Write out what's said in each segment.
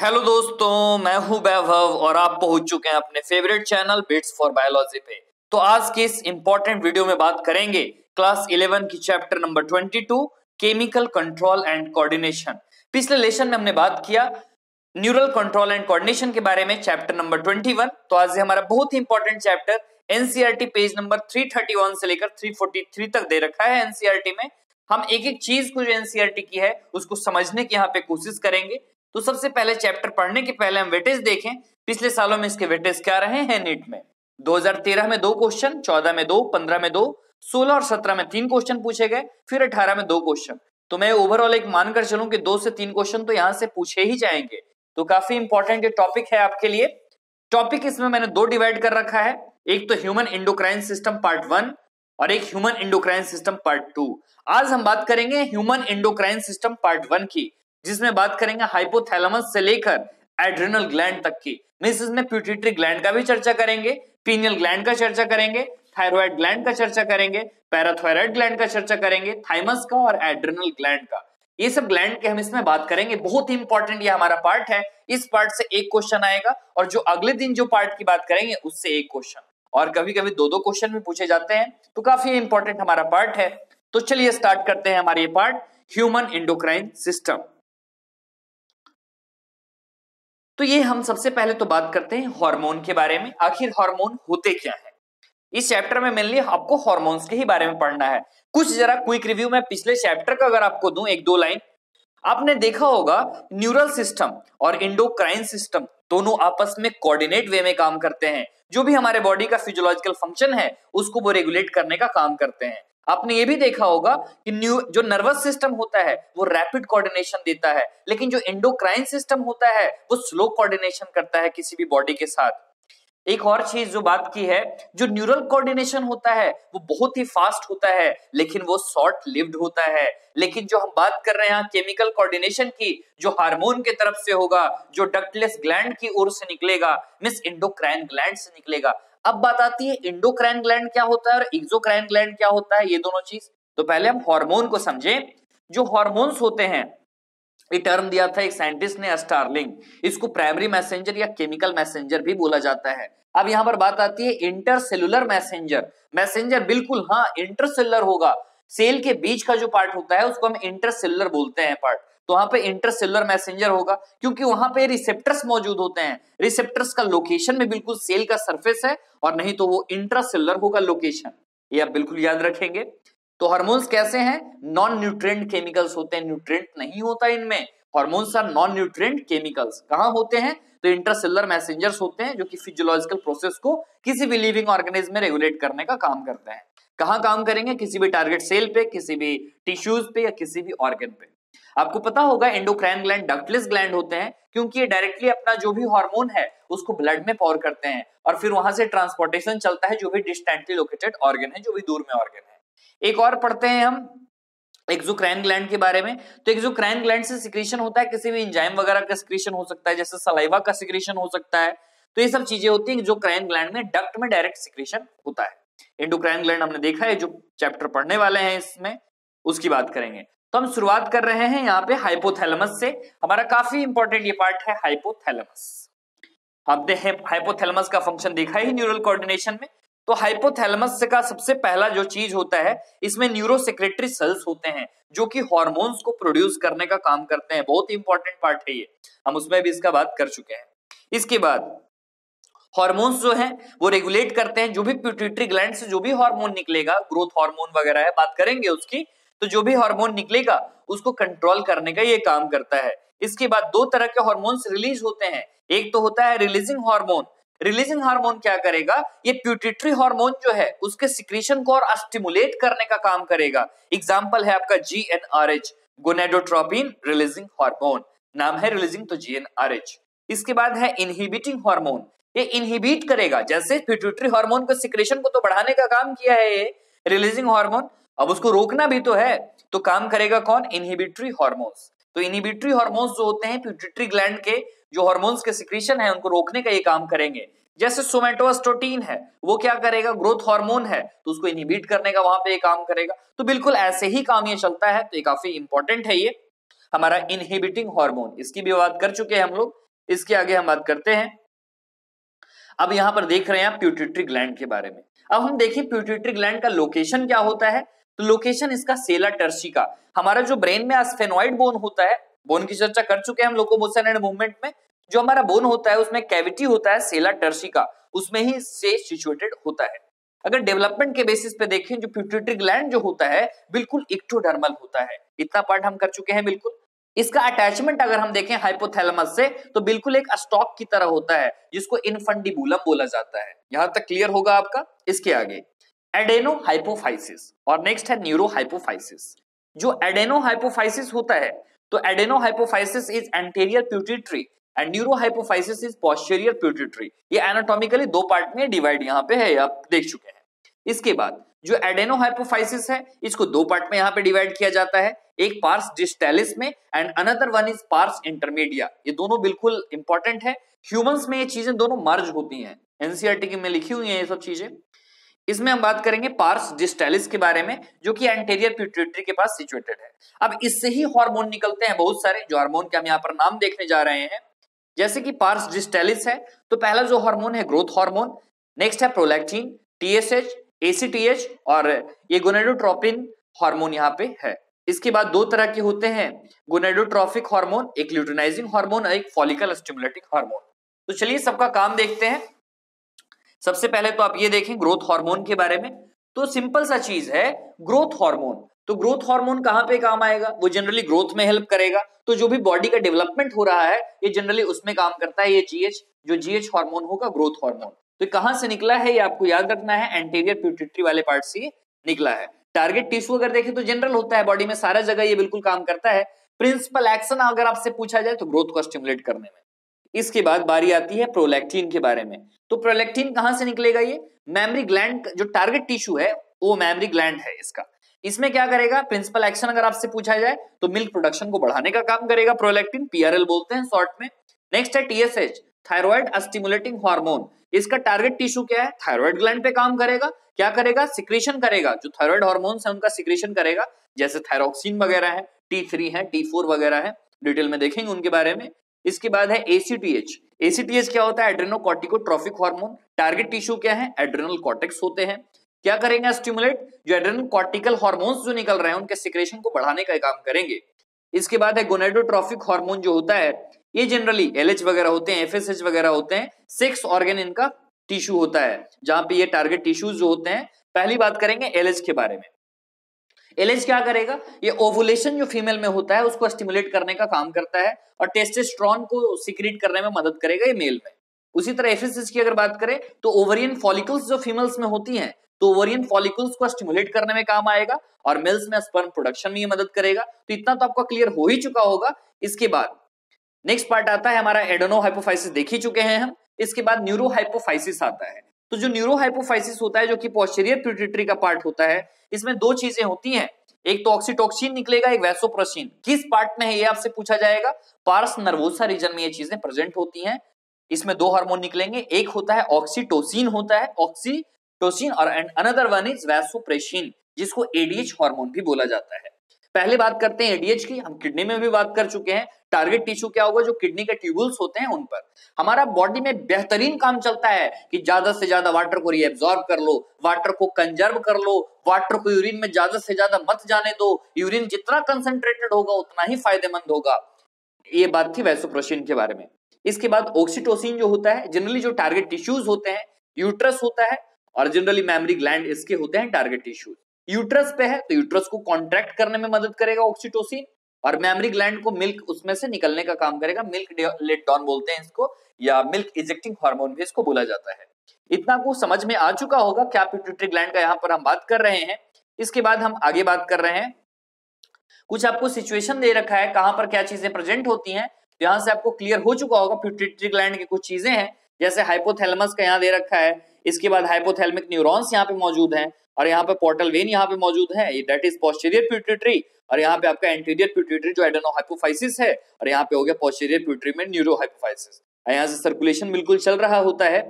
Hello दोस्तों, मैं हूं वैभव और आप पहुंच चुके हैं अपने favourite channel bits for biology पे। तो आज के इस इंपॉर्टेंट वीडियो में बात करेंगे क्लास 11 की chapter number 22 chemical control and coordination. पिछले लेसन में हमने बात किया न्यूरल कंट्रोल एंड कोऑर्डिनेशन के बारे में, चैप्टर नंबर 21। तो आज हमारा बहुत ही important chapter NCERT page number 331 से लेकर 343 तक दे रखा है। एनसीईआरटी में हम एक एक चीज को जो एनसीईआरटी की है उसको समझने की यहाँ पे कोशिश करेंगे। तो सबसे पहले चैप्टर पढ़ने के पहले हम वेटेज देखें, पिछले सालों में इसके वेटेज क्या रहे हैं नीट में। 2013 में 2 क्वेश्चन, 14 में 2, 15 में 2, 16 और 17 में 3 क्वेश्चन पूछे गए, फिर 18 में 2 क्वेश्चन। तो मैं ओवरऑल एक मानकर चलूं कि 2 से 3 क्वेश्चन तो यहां से पूछे ही जाएंगे। तो काफी इंपॉर्टेंट ये टॉपिक है आपके लिए। टॉपिक इसमें मैंने 2 डिवाइड कर रखा है, एक तो ह्यूमन एंडोक्राइन सिस्टम पार्ट 1 और एक ह्यूमन एंडोक्राइन सिस्टम पार्ट 2। आज हम बात करेंगे ह्यूमन एंडोक्राइन सिस्टम पार्ट 1 की, जिसमें बात करेंगे हाइपोथैलेमस से लेकर एड्रिनल ग्लैंड तक की। मींस इसमें पिट्यूटरी ग्लैंड का भी चर्चा करेंगे, पीनियल ग्लैंड का चर्चा करेंगे, थायराइड ग्लैंड का चर्चा करेंगे, पैराथायराइड ग्लैंड का चर्चा करेंगे, थाइमस का और एड्रिनल ग्लैंड का। ये सब ग्लैंड के हम इसमें बात करेंगे। बहुत ही इंपॉर्टेंट ये हमारा पार्ट है। इस पार्ट से एक क्वेश्चन आएगा और जो अगले दिन जो पार्ट की बात करेंगे उससे एक क्वेश्चन, और कभी कभी 2-2 क्वेश्चन भी पूछे जाते हैं। तो काफी इंपॉर्टेंट हमारा पार्ट है। तो चलिए स्टार्ट करते हैं हमारे ये पार्ट ह्यूमन एंडोक्राइन सिस्टम। तो ये हम सबसे पहले तो बात करते हैं हार्मोन के बारे में। आखिर हार्मोन होते क्या है? इस चैप्टर में मेनली आपको हार्मोन्स के ही बारे में पढ़ना है। कुछ जरा क्विक रिव्यू में पिछले चैप्टर का अगर आपको दूं 1-2 लाइन, आपने देखा होगा न्यूरल सिस्टम और एंडोक्राइन सिस्टम दोनों आपस में कोऑर्डिनेट वे में काम करते हैं। जो भी हमारे बॉडी का फिजियोलॉजिकल फंक्शन है उसको वो रेगुलेट करने का काम करते हैं। आपने ये भी देखा होगा कि जो नर्वस सिस्टम होता है वो रैपिड कोऑर्डिनेशन देता है, लेकिन जो एंडोक्राइन सिस्टम होता है वो स्लो कोऑर्डिनेशन करता है किसी भी बॉडी के साथ। एक और चीज जो बात की है, जो न्यूरल कोऑर्डिनेशन होता है वो बहुत ही फास्ट होता है, लेकिन वो शॉर्ट लिव्ड होता है। लेकिन जो हम बात कर रहे हैं केमिकल कोऑर्डिनेशन की, जो हार्मोन के तरफ से होगा, जो डक्टलेस ग्लैंड की ओर से निकलेगा, मींस एंडोक्राइन ग्लैंड से निकलेगा। अब बात आती है एंडोक्राइन ग्लैंड क्या होता है और एक्सोक्राइन ग्लैंड क्या होता है, ये दोनों चीज। तो पहले हम हार्मोन को समझें। जो हार्मोन्स होते हैं, ये टर्म दिया था एक साइंटिस्ट ने, स्टार्लिंग। इसको प्राइमरी मैसेंजर या केमिकल मैसेंजर भी बोला जाता है। अब यहां पर बात आती है इंटरसेलुलर मैसेंजर। मैसेंजर बिल्कुल हाँ इंटरसेलुलर होगा, सेल के बीच का जो पार्ट होता है उसको हम इंटरसेलुलर बोलते हैं पार्ट। तो वहां पे इंटरसेलुलर मैसेंजर होगा क्योंकि वहां पे रिसेप्टर्स मौजूद होते हैं। रिसेप्टर्स का लोकेशन में बिल्कुल सेल का सरफेस है, और नहीं तो वो इंट्रासेलुलर होगा लोकेशन। ये आप बिल्कुल याद रखेंगे। तो हार्मोन्स कैसे हैं? नॉन न्यूट्रिएंट केमिकल्स होते हैं, न्यूट्रिएंट नहीं होता इनमें। Hormones are non nutrient chemicals. कहां होते हैं? तो इंट्रासेलुलर मैसेंजर्स होते हैं, जो कि फिजियोलॉजिकल प्रोसेस को किसी भी लिविंग ऑर्गेनिज्म में रेगुलेट करने का काम करते हैं। कहां काम करेंगे? किसी भी टारगेट सेल पे, किसी भी टिश्यूज पे या किसी भी ऑर्गन पे। आपको पता होगा एंडोक्राइन ग्लैंड डक्टलेस ग्लैंड होते हैं क्योंकि ये डायरेक्टली अपना जो भी हार्मोन है उसको ब्लड में पॉर करते हैं, और फिर वहां से ट्रांसपोर्टेशन चलता है जो भी डिस्टेंटली लोकेटेड ऑर्गन है, जो भी दूर में ऑर्गन है। एक और पढ़ते हैं हम एक्सोक्राइन ग्लैंड के बारे में। तो एक्सोक्राइन ग्लैंड से सिक्रीशन होता है, किसी भी एंजाइम वगैरह का सिक्रीशन हो सकता है, जैसे सलाइवा का सिक्रीशन हो सकता है। तो ये सब चीजें होती हैं एक्सोक्राइन ग्लैंड में, डक्ट में डायरेक्ट सिक्रीशन होता है। एंडोक्राइन ग्लैंड हमने देखा है, जो चैप्टर पढ़ने वाले हैं इसमें उसकी बात करेंगे। तो हम शुरुआत कर रहे हैं यहाँ पे हाइपोथैलेमस से। हमारा काफी इंपॉर्टेंट ये पार्ट है हाइपोथैलेमस। हमने हाइपोथैलेमस का फंक्शन देखा ही न्यूरल कोऑर्डिनेशन में। तो हाइपोथैलेमस का सबसे पहला जो चीज होता है, इसमें न्यूरोसेक्रेटरी सेल्स होते हैं जो कि हार्मोन्स को प्रोड्यूस करने का काम करते हैं। बहुत ही इंपॉर्टेंट पार्ट है ये, हम उसमें भी इसका बात कर चुके हैं। इसके बाद हार्मोन्स जो है वो रेगुलेट करते हैं जो भी पिट्यूटरी ग्लैंड से जो भी हार्मोन निकलेगा, ग्रोथ हार्मोन वगैरह है, बात करेंगे उसकी। तो जो भी हार्मोन निकलेगा उसको कंट्रोल करने का ये काम करता है। इसके बाद 2 तरह के हार्मोन्स रिलीज होते हैं। एक तो होता है रिलीजिंग हार्मोन। रिलीजिंग हार्मोन क्या करेगा? ये पिट्यूटरी हार्मोन जो है उसके सिक्रीशन को और स्टिमुलेट करने का काम करेगा। एग्जांपल है आपका GnRH, गोनेडोट्रोपिन रिलीजिंग हार्मोन। नाम है रिलीजिंग तो GnRH। इसके बाद है इनहिबिटिंग हार्मोन। ये इनहिबिट करेगा, जैसे पिट्यूटरी हार्मोन के सिक्रीशन को तो बढ़ाने का काम किया है ये रिलीजिंग हार्मोन, अब उसको रोकना भी तो है। तो काम करेगा कौन? Inhibitory hormones. तो इनहिबिटरी हार्मोन्स जो होते हैं पिट्यूटरी ग्लैंड के जो हार्मोन्स के सिक्रीशन है उनको रोकने का ये काम करेंगे। जैसे सोमेटोस्टेटिन है, वो क्या करेगा? ग्रोथ हार्मोन है, तो उसको इनहिबिट करने का वहां पे ये काम करेगा। तो बिल्कुल ऐसे ही काम ये चलता है। तो ये काफी इंपॉर्टेंट है ये हमारा इनहिबिटिंग हार्मोन। इसकी भी बात कर चुके हैं हम लोग। इसके आगे हम बात करते हैं, अब यहां पर देख रहे हैं आप प्यूटिटरी ग्लैंड के बारे में। अब हम देखें प्यूटिटरी ग्लैंड का लोकेशन क्या होता है, तो लोकेशन इसका सेला टर्सिका। हमारा जो ब्रेन में स्फेनोइड बोन होता है, बोन की चर्चा कर चुके हैं हम लोकोमोशन एंड मूवमेंट में, जो हमारा बोन होता है उसमें कैविटी होता है सेला टर्सिका, उसमें ही से सिचुएटेड होता है। अगर डेवलपमेंट के बेसिस पे देखें, जो प्यूटिटरी ग्लैंड जो होता है बिल्कुल इक्टोडर्मल होता है, इतना पार्ट हम कर चुके हैं बिल्कुल। इसका अटैचमेंट अगर हम देखें हाइपोथैलेमस से, तो बिल्कुल एक स्टॉक की तरह होता है, जिसको इनफंडिबुलम बोला जाता है। यहां तक क्लियर होगा आपका। इसके आगे एडेनो हाइपोफाइसिस और नेक्स्ट है न्यूरो हाइपोफाइसिस। जो एडेनो हाइपोफाइसिस होता है, तो adeno hypophysis is anterior pituitary and neuro hypophysis is posterior pituitary. ये एनाटॉमिकली दो पार्ट में डिवाइड यहां पे है, आप देख चुके हैं। इसके बाद जो एडेनो हाइपोफाइसिस है, इसको दो पार्ट में यहां पे डिवाइड किया जाता है, एक पार्स डिस्टेलिस में and another one is parse intermedia. ये दोनों बिल्कुल इंपॉर्टेंट है, ह्यूमंस में ये चीजें दोनों मर्ज होती हैं, एनसीईआरटी की में लिखी हुई है ये सब चीजें। इसमें हम बात करेंगे पार्स डिस्टेलिस के बारे में, जो कि एंटीरियर पिट्यूटरी के पास सिचुएटेड है। अब इससे ही हार्मोन निकलते हैं बहुत सारे, जो हार्मोन के हम यहाँ पर नाम देखने जा रहे हैं। जैसे कि पार्स डिस्टेलिस है, तो पहला जो हार्मोन है ग्रोथ हार्मोन, नेक्स्ट है प्रोलैक्टिन, टीएसएच, एसीटीएच और ये गोनेडोट्रोपिन हार्मोन यहाँ पे है। इसके बाद दो तरह के होते हैं गोनेडोट्रोफिक हार्मोन, एक ल्यूटिनाइजिंग हार्मोन और एक फॉलिकल स्टिमुलेटिंग हार्मोन। तो चलिए सबका काम देखते हैं। सबसे पहले तो आप ये देखें ग्रोथ हार्मोन के बारे में, तो सिंपल सा चीज है ग्रोथ हार्मोन। तो ग्रोथ हार्मोन कहां पे काम आएगा, वो जनरली ग्रोथ में हेल्प करेगा। तो जो भी बॉडी का डेवलपमेंट हो रहा है ये जनरली उसमें काम करता है। ये जीएच, जो जीएच हार्मोन होगा ग्रोथ हार्मोन, तो कहां से निकला है ये आपको याद रखना है, एंटीरियर पिट्यूटरी वाले पार्ट से निकला है। टारगेट टिश्यू अगर देखें तो जनरल होता है बॉडी में, सारा जगह ये बिल्कुल काम करता है। प्रिंसिपल एक्शन अगर आपसे पूछा जाए तो ग्रोथ को स्टिमुलेट करने में। इसके बाद बारी आती है प्रोलैक्टिन के बारे में। तो प्रोलैक्टिन कहां से निकलेगा, ये मेमरी ग्लैंड, जो टारगेट टिश्यू है वो मेमरी ग्लैंड है इसका। इसमें क्या करेगा, प्रिंसिपल एक्शन अगर आपसे पूछा जाए तो मिल्क प्रोडक्शन को बढ़ाने का काम करेगा प्रोलैक्टिन, पीआरएल बोलते हैं शॉर्ट में। नेक्स्ट है टीएसएच, थायराइड स्टिमुलेटिंग हार्मोन। इसका टारगेट टिश्यू क्या है, थायराइड ग्लैंड पे काम करेगा। क्या करेगा, सिक्रीशन करेगा, जो थायराइड हार्मोन्स है उनका सिक्रीशन करेगा, जैसे थायरोक्सिन वगैरह है, T3 है, T4 वगैरह है, डिटेल में देखेंगे उनके बारे में। इसके बाद है एसीटीएच। एसीटीएच क्या होता है, एड्रेनोकॉर्टिकोट्रोफिक हार्मोन। टारगेट टिश्यू क्या है, एड्रेनल कॉर्टेक्स होते हैं। क्या करेंगे, स्टिमुलेट, जो एड्रेनल कॉर्टिकल हार्मोन्स जो निकल रहे हैं उनके सिक्रेशन को बढ़ाने का काम करेंगे। इसके बाद है गोनेडोट्रोफिक हार्मोन, जो होता है ये जनरली एलएच वगैरह होते हैं, एफएसएच वगैरह होते हैं, सेक्स ऑर्गन इनका टिश्यू होता है, जहां पे ये टारगेट टिश्यूज जो होते हैं। पहली बात करेंगे एलएच के बारे में। एलएच क्या करेगा, ये ओवुलेशन जो फीमेल में होता है उसको स्टिमुलेट करने का काम करता है और टेस्टोस्टेरोन को सीक्रेट करने में मदद करेगा ये मेल में। उसी तरह एफएसएच की अगर बात करें तो ओवरियन फॉलिकल्स जो फीमेल्स में होती हैं, तो ओवरियन फॉलिकल्स को स्टिमुलेट करने में काम आएगा और मेल्स में स्पर्म प्रोडक्शन में ये मदद करेगा। तो इतना तो आपका क्लियर हो ही चुका होगा। इसके बाद नेक्स्ट पार्ट आता है हमारा एडेनो हाइपोफाइसिस, देख ही चुके हैं हम। इसके बाद न्यूरो हाइपोफाइसिस आता है। तो जो न्यूरो हाइपोफाइसिस होता है, जो कि पोस्टीरियर पिट्यूटरी का पार्ट होता है, इसमें दो चीजें होती हैं, एक तो ऑक्सीटोसिन निकलेगा, एक वैसोप्रेसिन। किस पार्ट में है ये आपसे पूछा जाएगा, पार्स नर्वोसा रीजन में ये चीजें प्रेजेंट होती हैं। इसमें दो हार्मोन निकलेंगे, एक होता है ऑक्सीटोसिन होता है, ऑक्सीटोसिन, और अनदर वन इज वैसोप्रेसिन, जिसको एडीएच हार्मोन भी बोला जाता है। पहले बात करते हैं एडीएच की, हम किडनी में भी बात कर चुके हैं। टारगेट टिश्यू क्या होगा, जो किडनी के ट्यूबुल्स होते हैं उन पर हमारा बॉडी में बेहतरीन काम चलता है कि ज्यादा से ज्यादा वाटर को रीएब्सॉर्ब कर लो, वाटर को कंजर्व कर लो, वाटर को यूरिन में ज्यादा से ज्यादा मत जाने दो, यूरिन जितना कंसंट्रेटेड होगा उतना ही फायदेमंद होगा। ये बात थी वैसोप्रेसिन के बारे में। इसके बाद ऑक्सीटोसिन जो होता है, जनरली जो टारगेट टिश्यूज होते हैं, यूट्रस होता है और जनरली मेमरी ग्लैंड इसके होते हैं टारगेट टिश्यूज। यूट्रस पे है तो यूट्रस को कॉन्ट्रैक्ट करने में मदद करेगा ऑक्सीटोसिन, और मेमरी ग्लैंड को मिल्क उसमें से निकलने का काम करेगा। मिल्क लेट डाउन बोलते हैं इसको, या मिल्क इजेक्टिंग हार्मोन भी इसको बोला जाता है। इतना को समझ में आ चुका होगा क्या पिट्यूटरी ग्लैंड का यहाँ पर हम बात कर रहे हैं। इसके बाद हम आगे बात कर रहे हैं, कुछ आपको सिचुएशन दे रखा है कहां पर क्या चीजें प्रेजेंट होती हैं, यहां से आपको क्लियर हो चुका होगा। पिट्यूटरी ग्लैंड की कुछ चीजें हैं, जैसे हाइपोथैलेमस का यहाँ दे रखा है, इसके बाद हाइपोथैलेमिक न्यूरॉन्स यहाँ पे मौजूद हैं, और यहाँ पे पोर्टल वेन यहाँ पे मौजूद है, दैट इज पोस्टीरियर पिट्यूटरी, और यहाँ पे आपका एंटीरियर पिट्यूटरी जो एडेनो हाइपोफाइसिस है, और यहाँ पे हो गया पोस्टीरियर पिट्यूटरी में न्यूरो हाइपोफाइसिस। यहाँ से सर्कुलेशन बिल्कुल चल रहा होता है,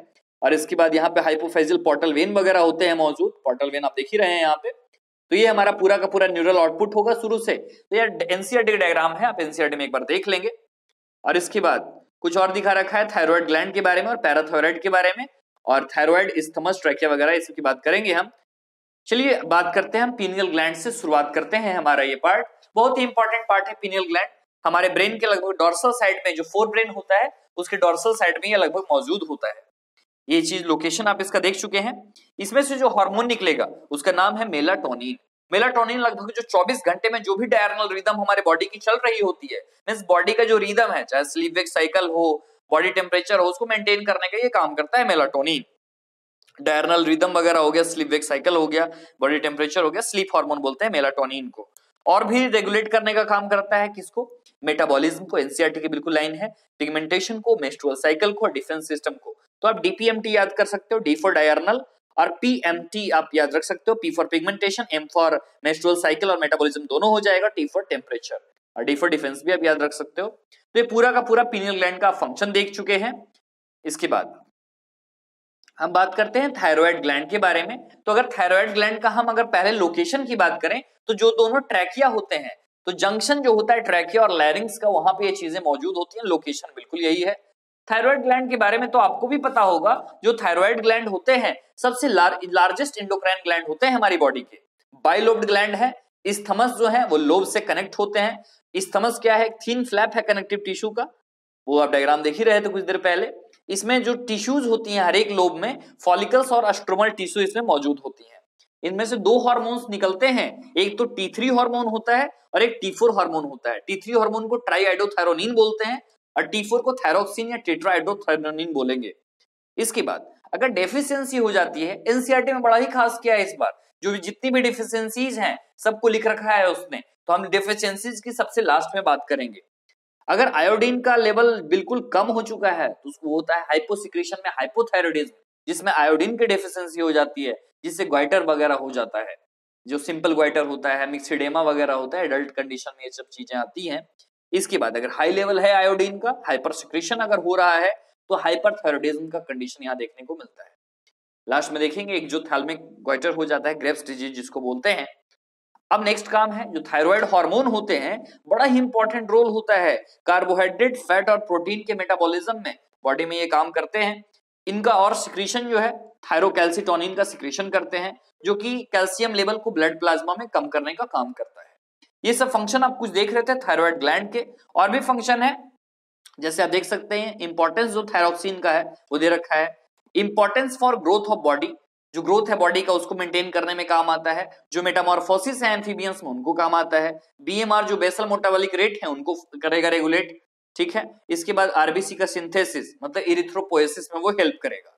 और इसके बाद यहाँ पे हाइपोफाइजियल पोर्टल वेन वगैरह होते हैं मौजूद, पोर्टल वेन आप देख ही रहे हैं यहाँ पे। तो ये हमारा पूरा का पूरा न्यूरल आउटपुट होगा शुरू से। तो ये एनसीईआरटी डायग्राम है, आप एनसीईआरटी में एक बार देख लेंगे। और इसके बाद कुछ और दिखा रखा है थायराइड ग्लैंड के बारे में और पैराथायराइड के बारे में, और थायराइड, इस्थमस, ट्रैकिया वगैरह इस की बात करेंगे हम। चलिए बात करते हैं हम पीनियल ग्लैंड से शुरुआत करते हैं। हमारा ये पार्ट बहुत ही इंपॉर्टेंट पार्ट है। पीनियल ग्लैंड हमारे ब्रेन के लगभग डोर्सल साइड में, जो फोर ब्रेन होता है उसके डोर्सल साइड में ये लगभग मौजूद होता है। ये चीज लोकेशन आप इसका देख चुके हैं। इसमें से जो हार्मोन निकलेगा उसका नाम है मेलाटोनिन। मेलाटोनिन लगभग जो 24 घंटे में जो भी डायरनल रिदम हमारे बॉडी की चल रही होती है, मींस बॉडी का जो रिदम है, चाहे स्लीप वेक साइकिल हो, बॉडी टेम्परेचर हो, उसको मेंटेन करने का ये काम करता है मेलाटोनिन। डायरनल रिदम वगैरह हो गया, स्लीप वेक साइकिल हो गया, बॉडी टेम्परेचर हो गया, स्लीप हार्मोन बोलते हैं मेलाटोनिन को। और भी रेगुलेट करने का काम करता है किसको? मेटाबॉलिज्म को, एनसीईआरटी की बिल्कुल लाइन है, पिगमेंटेशन को, मेंस्ट्रुअल साइकिल को, डिफेंस सिस्टम को। तो आप डीपीएमटी याद कर सकते हो, डी फॉर डायरनल, और पीएमटी आप याद रख सकते हो, P for pigmentation, M for menstrual cycle और मेटाबॉलिज्म दोनों हो जाएगा, टी फॉर टेम्परेचर और डी फॉर डिफेंस भी आप याद रख सकते हो। तो ये पूरा का पूरा पीनियल ग्लैंड का फंक्शन देख चुके हैं। इसके बाद हम बात करते हैं थायराइड ग्लैंड के बारे में। तो अगर थायराइड ग्लैंड का हम अगर पहले लोकेशन की बात करें तो जो दोनों ट्रैकिया होते हैं, तो जंक्शन जो होता है ट्रैकिया और लैरिंग्स का, वहां पे ये चीजें मौजूद होती हैं। लोकेशन बिल्कुल यही है। थायराइड ग्लैंड के बारे में तो आपको भी पता होगा, जो थायराइड ग्लैंड होते हैं सबसे लार्जेस्ट इंडोक्राइन ग्लैंड होते हैं हमारी बॉडी के। बाइलोब्ड ग्लैंड है। इस्थमस जो है वो लोब से कनेक्ट होते हैं। इस्थमस क्या है? थिन फ्लैप है कनेक्टिव टिश्यू का, वो आप डायग्राम देख ही रहे थे कुछ देर पहले। इसमें जो टिश्यूज होती हैं हर एक लोब में, फॉलिकल्स और स्ट्रोमल टिश्यू इसमें मौजूद होती हैं। इनमें से दो हार्मोन्स निकलते हैं, एक तो T3 हार्मोन होता है और एक T4 हार्मोन होता है। T3 हार्मोन को ट्राईआइडोथायरोनिन बोलते हैं और T4 को थायरोक्सिन या टेट्राआइडोथायरोनिन बोलेंगे। इसके बाद अगर डेफिशिएंसी हो जाती है, एनसीईआरटी में बड़ा ही खास किया है इस बार, जो जितनी भी डेफिशिएंसीज हैं सबको लिख रखा है उसने, तो हम डेफिशिएंसीज की सबसे लास्ट में बात करेंगे। अगर आयोडीन का लेवल बिल्कुल कम हो चुका है तो उसको होता है हाइपोसिक्रेशन में हाइपोथायराइडिज्म, जिसमें आयोडीन की डेफिशिएंसी हो जाती है, जिससे ग्वाइटर वगैरह हो जाता है। जो सिंपल ग्वाइटर होता है, मिक्सिडेमा वगैरह होता है, एडल्ट कंडीशन में ये सब चीजें आती हैं। इसके बाद अगर हाई लेवल है आयोडीन का, हाइपरसिक्रेशन अगर हो रहा है, तो हाइपरथायराइडिज्म का कंडीशन यहाँ देखने को मिलता है। लास्ट में देखेंगे एक जो थैलेमिक ग्वाइटर हो जाता है, ग्रेव्स डिजीज जिसको बोलते हैं। अब नेक्स्ट काम है, जो थायराइड हार्मोन होते हैं बड़ा ही इंपॉर्टेंट रोल होता है कार्बोहाइड्रेट, फैट और प्रोटीन के मेटाबॉलिज्म में, बॉडी में ये काम करते हैं। इनका और सिक्रीशन जो है थायरोकैल्सिटोनिन का सिक्रीशन करते हैं, जो कि कैल्शियम लेवल को ब्लड प्लाज्मा में कम करने का काम करता है। ये सब फंक्शन आप कुछ देख रहे थे थायराइड ग्लैंड के। और भी फंक्शन है, जैसे आप देख सकते हैं इंपॉर्टेंस जो थायरोक्सिन का है वो दे रखा है। Importance for growth of body, जो ग्रोथ है बॉडी का उसको मेंटेन करने में काम आता है। जो मेटामॉर्फोसिस है एम्फीबियंस में उनको काम आता है। बीएमआर जो बेसल मेटाबॉलिक रेट है उनको करेगा रेगुलेट, ठीक है। इसके बाद आरबीसी का सिंथेसिस मतलब इरिथ्रोपोएसिस में वो हेल्प करेगा।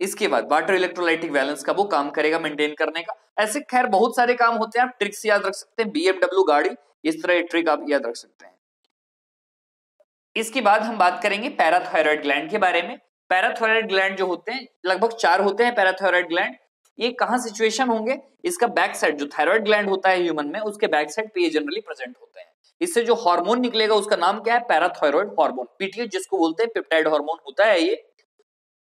इसके बाद वाटर इलेक्ट्रोलाइटिक बैलेंस का वो काम करेगा मेंटेन करने का। ऐसे खैर बहुत सारे काम होते हैं, आप ट्रिक्स याद रख सकते हैं, बीएमडब्ल्यू गाड़ी, इस तरह ट्रिक आप याद रख सकते हैं। इसके बाद हम बात करेंगे पैराथायराइड ग्लैंड के बारे में। पैराथायराइड ग्लैंड जो होते हैं लगभग 4 होते हैं पैराथायराइड ग्लैंड। ये कहां सिचुएशन होंगे? इसका बैक साइड जो थायराइड ग्लैंड होता है ह्यूमन में, उसके बैक साइड पे ये जनरली प्रेजेंट होते हैं। इससे जो हार्मोन निकलेगा उसका नाम क्या है? पैराथायराइड हार्मोन, पीटीएच जिसको बोलते हैं, पेप्टाइड हार्मोन होता है ये,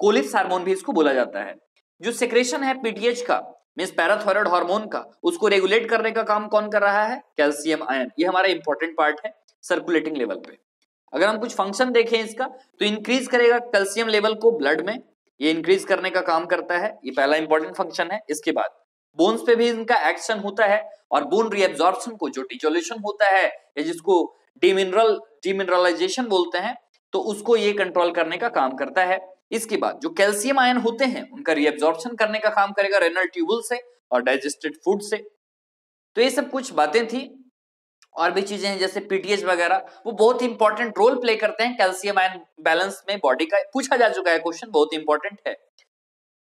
कोलिप्स हार्मोन भी इसको बोला जाता है। जो सेक्रेशन है पीटीएच का मींस पैराथायराइड हार्मोन का, उसको रेगुलेट करने का काम कौन कर रहा है? Calcium ion. ये हमारा इंपॉर्टेंट पार्ट है सर्कुलेटिंग लेवल पे। अगर हम कुछ फंक्शन देखें इसका, तो इंक्रीज करेगा कैल्शियम लेवल को ब्लड में, ये इंक्रीज करने का काम करता है, ये पहला इंपॉर्टेंट फंक्शन है। इसके बाद बोन्स पे भी इनका एक्शन होता है और बोन रीएब्जॉर्प्शन को, जो डिजोल्यूशन होता है या जिसको डिमिनरलाइजेशन बोलते हैं, तो उसको ये कंट्रोल करने का काम करता है। इसके बाद जो कैल्शियम आयन होते हैं उनका रीएब्जॉर्प्शन करने का काम करेगा रेनल ट्यूबुल से और डाइजेस्टेड फूड से। तो ये सब कुछ बातें थी। और भी चीजें हैं जैसे पीटीएच वगैरह, वो बहुत इंपॉर्टेंट रोल प्ले करते हैं कैल्शियम आयन बैलेंस में बॉडी का। पूछा जा चुका है क्वेश्चन, बहुत इंपॉर्टेंट है।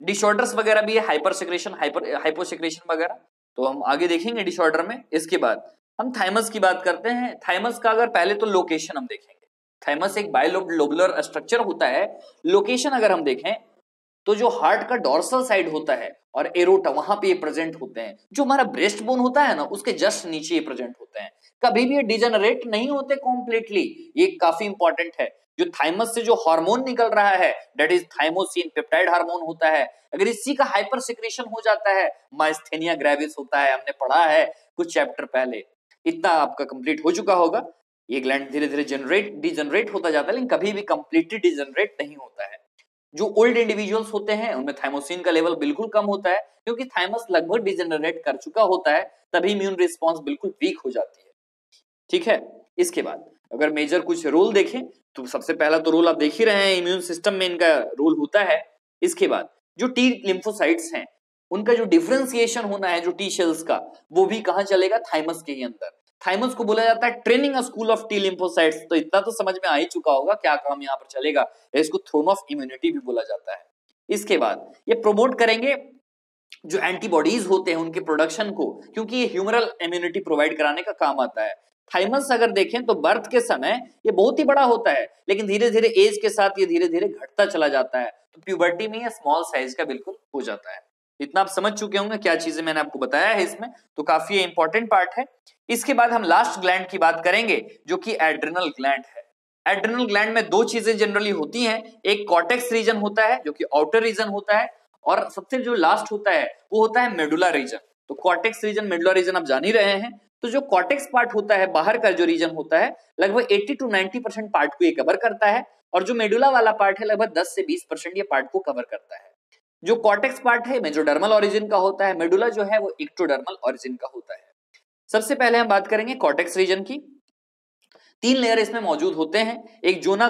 डिसऑर्डर्स वगैरह भी है, हाइपर सिक्रेशन, हाइपोसिक्रेशन वगैरह, तो हम आगे देखेंगे डिसऑर्डर में। इसके बाद हम थाइमस की बात करते हैं। थाइमस का अगर पहले तो लोकेशन हम देखेंगे। थाइमस एक बायोलोबुलर स्ट्रक्चर होता है। लोकेशन अगर हम देखें तो जो हार्ट का डोर्सल साइड होता है और एरोटा, वहां पे ये प्रेजेंट होते हैं। जो हमारा ब्रेस्ट बोन होता है ना, उसके जस्ट नीचे ये प्रेजेंट होते हैं। कभी भी ये डिजेनरेट नहीं होते कॉम्प्लीटली, ये काफी इंपॉर्टेंट है। जो थाइमस से जो हार्मोन निकल रहा है that is thymosin, peptide hormone होता है। अगर इसी का हाइपर सिक्रेशन हो जाता है, माइस्थेनिया ग्रेविस होता है, हमने पढ़ा है कुछ चैप्टर पहले। इतना आपका कंप्लीट हो चुका होगा। ये ग्लैंड धीरे धीरे डिजनरेट होता जाता है, लेकिन कभी भी कंप्लीटली डिजनरेट नहीं होता है। जो ओल्ड इंडिविजुअल्स होते हैं उनमें थाइमोसिन का लेवल बिल्कुल कम होता है, क्योंकि थाइमस लगभग डिजनरेट कर चुका होता है, तभी इम्यून रिस्पॉन्स बिल्कुल वीक हो जाती है। ठीक है, इसके बाद अगर मेजर कुछ रोल देखें तो सबसे पहला तो रोल आप देख ही रहे हैं, इम्यून सिस्टम में इनका रोल होता है। इसके बाद जो टी लिम्फोसाइट्स हैं उनका जो डिफरेंशिएशन होना है जो टी सेल्स का, वो भी कहां चलेगा, थाइमस के ही अंदर। थाइमस को बोला जाता है training a school of T lymphocytes. तो इतना तो समझ में आ ही चुका होगा क्या काम यहाँ पर चलेगा, इसको थ्रोन ऑफ इम्यूनिटी भी बोला जाता है। इसके बाद ये प्रमोट करेंगे जो एंटीबॉडीज होते हैं उनके प्रोडक्शन को, क्योंकि ये ह्यूमरल इम्यूनिटी प्रोवाइड कराने का काम आता है। थाइमस अगर देखें तो बर्थ के समय ये बहुत ही बड़ा होता है, लेकिन धीरे धीरे एज के साथ ये धीरे धीरे घटता चला जाता है, तो प्यूबर्टी में ये स्मॉल साइज का बिल्कुल हो जाता है। इतना आप समझ चुके होंगे क्या चीजें मैंने आपको बताया है इसमें, तो काफी इंपॉर्टेंट पार्ट है। इसके बाद हम लास्ट ग्लैंड की बात करेंगे जो कि एड्रिनल ग्लैंड है। एड्रिनल ग्लैंड में दो चीजें जनरली होती हैं, एक कॉर्टेक्स रीजन होता है जो कि आउटर रीजन होता है, और सबसे जो लास्ट होता है वो होता है मेडुला रीजन। तो कॉर्टेक्स रीजन मेडुला रीजन आप जान ही रहे हैं। तो जो कॉर्टेक्स पार्ट होता है, बाहर का जो रीजन होता है, लगभग 80 to 90% पार्ट को ये कवर करता है, और जो मेडुला वाला पार्ट है लगभग 10 से 20% ये पार्ट को कवर करता है। जो कॉर्टेक्स पार्ट है मेजोडर्मल ओरिजिन का होता है, मेडुला जो है वो इक्टोडर्मल ओरिजिन का होता है। सबसे पहले हम बात करेंगे कॉर्टेक्स रीजन की। 3 लेयर इसमें मौजूद होते हैं, एक जोना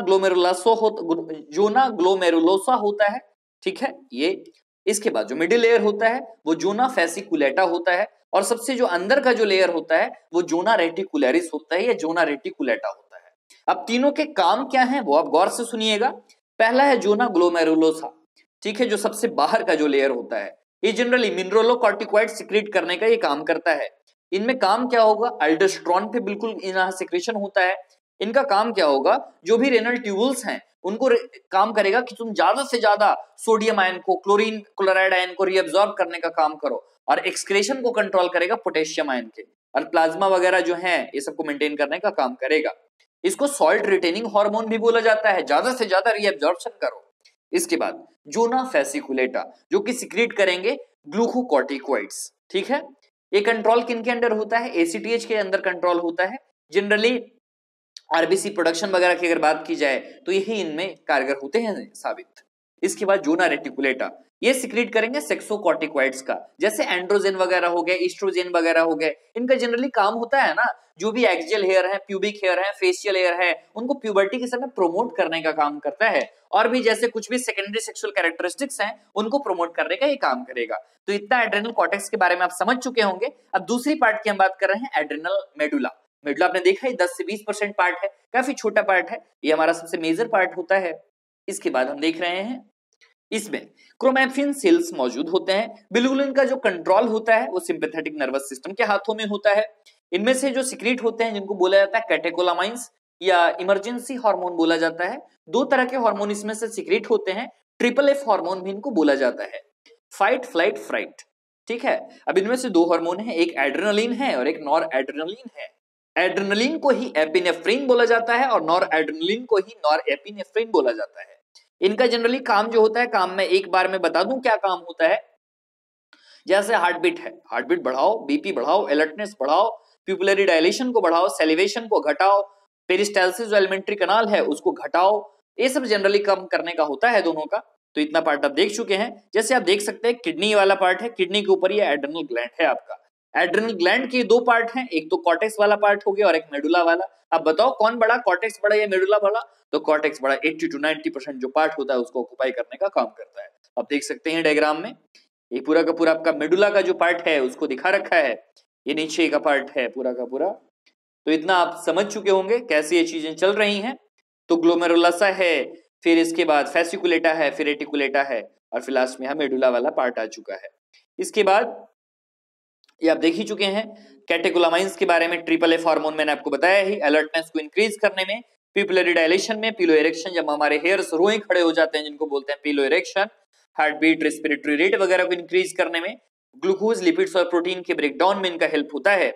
ग्लोमेरुलोसा होता है, ठीक है ये। इसके बाद जो मिडिल लेयर होता है वो जोना फेसिकुलेटा होता है, और सबसे जो अंदर का जो लेयर होता है वो जोना रेटिकुलरिस होता है या जोना रेटिकुलेटा होता है। अब तीनों के काम क्या हैं वो आप गौर से सुनिएगा। पहला है जोना ग्लोमेरुलोसा, ठीक है, जो सबसे बाहर का जो लेयर होता है, ये जनरली मिनरलोकॉर्टिकॉइड सिक्रीट करने का ये काम करता है। इनमें काम क्या होगा, अल्डोस्टेरोन पे बिल्कुल यहाँ सिक्रेशन होता है। इनका काम क्या होगा, जो भी रेनल ट्यूबुल्स हैं उनको काम करेगा कि तुम ज्यादा से ज्यादा सोडियम आयन को, क्लोरीन क्लोराइड आयन को रीअब्सॉर्ब करने का काम करो, और एक्सक्रेशन को कंट्रोल करेगा पोटेशियम आयन के, और प्लाज्मा वगैरह जो है ये सबको मेंटेन करने का काम करेगा। इसको सॉल्ट रिटेनिंग हार्मोन भी बोला जाता है, ज्यादा से ज्यादा रीअब्सॉर्प्शन करो। इसके बाद जोना फेसिकुलेटा जो कि सिक्रीट करेंगे ग्लूकोकॉर्टिकॉइड्स, ठीक है। ये कंट्रोल किनके अंडर होता है, एसीटीएच के अंदर कंट्रोल होता है। जनरली आरबीसी प्रोडक्शन वगैरह की अगर बात की जाए तो यही इनमें कारगर होते हैं साबित। इसके बाद जोना रेटिकुलेटा ये सिक्रीट करेंगे सेक्सोकॉर्टिकॉइड्स का, जैसे एंड्रोजन वगैरह हो गए, ईस्ट्रोजन वगैरह हो गए। इनका जनरली काम होता है ना, जो भी एक्सियल हेयर है, प्यूबिक हेयर है, फेशियल हेयर है, उनको प्यूबर्टी के समय प्रोमोट करने का काम करता है, और भी जैसे कुछ भी सेकेंडरी सेक्सुअल कैरेक्टरिस्टिक्स हैं उनको प्रोमोट करने का ये काम करेगा। तो इतना एड्रेनल कॉर्टेक्स के बारे में आप समझ चुके होंगे। अब दूसरी पार्ट की हम बात कर रहे हैं, एड्रेनल मेडुला। मेडुला आपने देखा है 10 से 20% पार्ट है, काफी छोटा पार्ट है, ये हमारा सबसे मेजर पार्ट होता है। इसके बाद हम देख रहे हैं इसमें क्रोमैफिन सेल्स मौजूद होते हैं। बिल्कुल इनका जो कंट्रोल होता है वो सिंपैथेटिक नर्वस सिस्टम के हाथों में होता है। इनमें से जो सिक्रीट होते हैं जिनको बोला जाता है कैटेकोलामाइंस या इमरजेंसी हार्मोन बोला जाता है। दो तरह के हार्मोन इसमें से सिक्रीट होते हैं, ट्रिपल एफ हार्मोन भी इनको बोला जाता है, फाइट फ्लाइट फ्राइट, ठीक है। अब इनमें से दो हार्मोन है, एक एड्रेनलिन है और एक नॉर एड्रेनलिन है। एड्रेनलिन को ही एपिनेफ्रिन बोला जाता है और नॉर एड्रेनलिन को ही नॉर एपिनेफ्रिन बोला जाता है। इनका जनरली काम जो होता है, काम में एक बार में बता दूं क्या काम होता है। जैसे हार्ट बीट है, हार्ट बीट बढ़ाओ, बीपी बढ़ाओ, अलर्टनेस बढ़ाओ, प्यूपिलरी डायलेशन को बढ़ाओ, सेलिवेशन को घटाओ, पेरिस्टाल्सिस जो एलिमेंट्री कनाल है उसको घटाओ, ये सब जनरली कम करने का होता है दोनों का। तो इतना पार्ट आप देख चुके हैं। जैसे आप देख सकते हैं किडनी वाला पार्ट है, किडनी के ऊपर ये एड्रेनल ग्लैंड है आपका। एड्रेनल ग्लैंड के दो पार्ट हैं, एक तो कॉर्टेक्स वाला पार्ट हो गया और एक मेडुला वाला। अब बताओ कौन बड़ा, कॉर्टेक्स बड़ा या मेडुला बड़ा? तो कॉर्टेक्स बड़ा, 80 to 90% जो पार्ट होता है उसको ऑक्युपाई करने का काम करता है। आप देख सकते हैं डायग्राम में, ये पूरा का पूरा आपका मेडुला का जो पार्ट है उसको दिखा रखा है, ये नीचे का पार्ट है पूरा का पूरा। तो इतना आप समझ चुके होंगे कैसे ये चीजें चल रही हैं। तो ग्लोमेरुलसा है, फिर इसके बाद फेसिकुलेटा है, फिर रेटिकुलेटा है, और फिर लास्ट में मेडुला वाला पार्ट आ चुका है। इसके बाद ये आप देख ही चुके हैं कैटेकोलामाइंस के बारे में। ट्रिपल एफ हार्मोन मैंने आपको बताया ही, अलर्टनेस को इंक्रीज करने में, प्यूपिलरी डायलेशन में, पिलो इरेक्शन जब हमारे हेयर्स रोए खड़े हो जाते हैं जिनको बोलते हैं piloerection, heart beat, respiratory rate वगैरह को इंक्रीज करने में, ग्लूकोज, लिपिड्स और प्रोटीन के ब्रेकडाउन में इनका हेल्प होता है।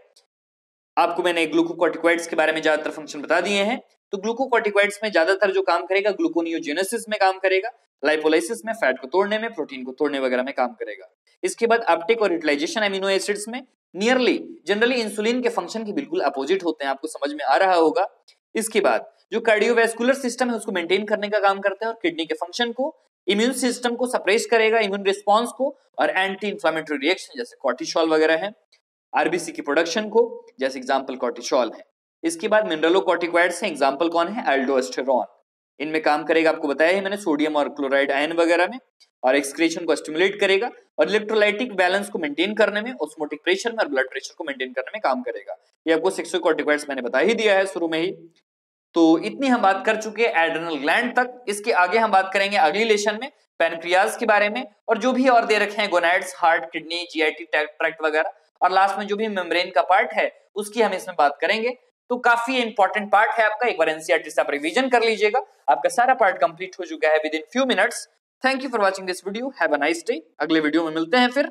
आपको मैंने ग्लूकोकॉर्टिकॉइड्स के बारे में ज्यादातर फंक्शन बता दिए हैं। तो ग्लूकोकॉर्टिकॉइड्स में ज्यादातर जो काम करेगा ग्लूकोनियोजेनेसिस में काम करेगा। लाइपोलाइसिस में फैट को तोड़ने में, प्रोटीन को तोड़ने वगैरह में काम करेगा। इसके बाद अपटेक और यूटिलाइजेशन अमीनो एसिड्स में नियरली जनरली इंसुलिन के फंक्शन के बिल्कुल अपोजिट होते हैं, आपको समझ में आ रहा होगा। इसके बाद जो कार्डियोवैस्कुलर सिस्टम है उसको मेंटेन करने का काम करता है और किडनी के फंक्शन को, इम्यून सिस्टम को सप्रेस करेगा, इम्यून रिस्पॉन्स को, और एंटी इंफ्लेमेटरी रिएक्शन जैसे कॉर्टिसोल वगैरह है, आरबीसी की प्रोडक्शन को, जैसे एग्जांपल कॉर्टिसोल है। इसके बाद मिनरलोकॉर्टिकॉइड्स हैं, एग्जांपल कौन है, एल्डोस्टेरोन, इनमें काम करेगा, आपको बताया है मैंने, सोडियम और क्लोराइड आयन वगैरह में, और एक्सक्रीशन को स्टिमुलेट करेगा और इलेक्ट्रोलाइटिक बैलेंस को मेंटेन करने में, ऑस्मोटिक प्रेशर में और ब्लड प्रेशर को मेंटेन करने में काम करेगा। ये आपको सेक्सोकॉर्टिकॉइड्स मैंने बता ही दिया है शुरू में ही। तो इतनी हम बात कर चुके हैं एड्रेनल ग्लैंड तक। इसके आगे हम बात करेंगे अगली लेशन में पैनक्रियाज के बारे में, और जो भी और दे रखे हैं gonads, heart, kidney, GIT tract वगैरह, और लास्ट में जो भी मेम्ब्रेन का पार्ट है उसकी हम इसमें बात करेंगे। तो काफी इंपॉर्टेंट पार्ट है आपका, एक बार एनसीईआरटी से आप रिवीजन कर लीजिएगा, आपका सारा पार्ट कंप्लीट हो चुका है with in few minutes. Thank you for watching this video, have a nice day. अगले वीडियो में मिलते हैं फिर।